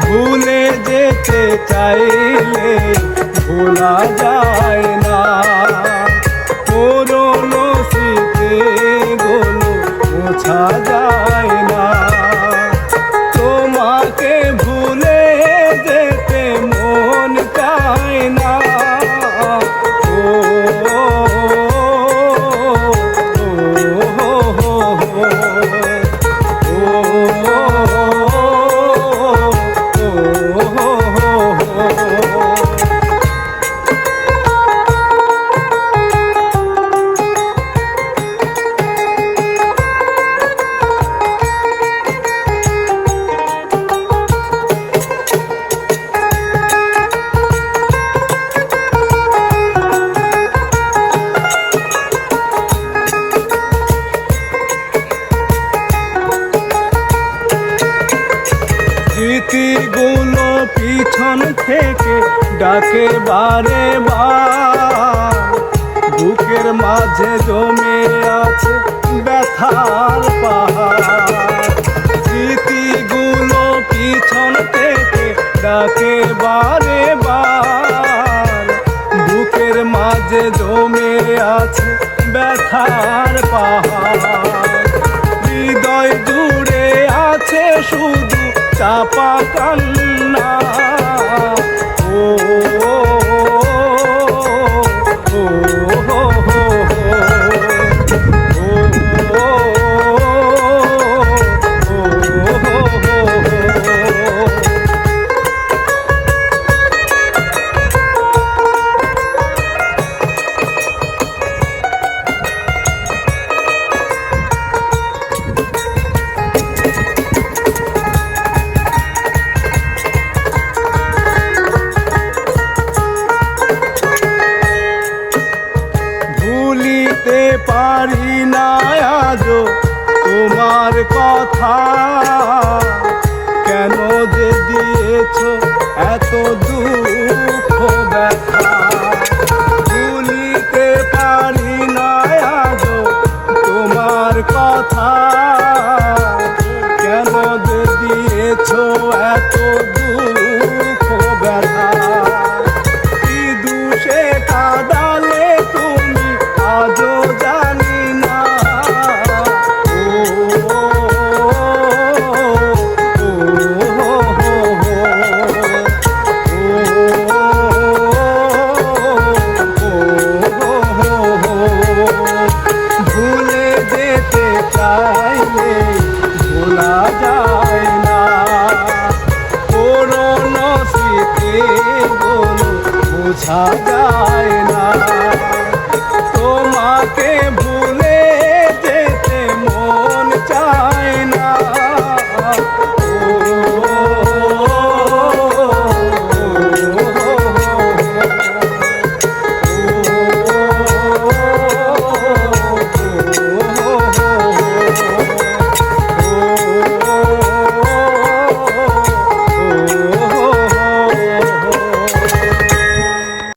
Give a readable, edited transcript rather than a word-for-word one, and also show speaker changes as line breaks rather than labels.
ভুলে যেতে চাইলে ভোলা যায় না, পুরনো স্মৃতিগুলো মোছা যায় না। তোমাকে ভুলে যেতে মন চায় না। স্মৃতিগুলো পিছন থেকে ডাকে বারে বার, বুকের মাঝে জমে আছে ব্যথার পাহাড়। স্মৃতিগুলো পিছন থেকে ডাকে বারে বার, বুকের মাঝে জমে আছে ব্যথার পাহাড়। হৃদয় জুড়ে আছে শুধু চাপা কান্না। ও ভুলিতে পারি না আজও তোমার কথা, কেন যে দিয়েছ এত দুঃখ ব্যথা। ভুলিতে পারি না আজও তোমার কথা, কেন যে দিয়েছ এত দুঃখ ব্যথা। কি দুষে কাঁদালে তুমি আজও জানি না। ভুলে যেতে চাইলে ভোলা যায় না, পুরনো স্মৃতিগুলো বোঝা যায় না।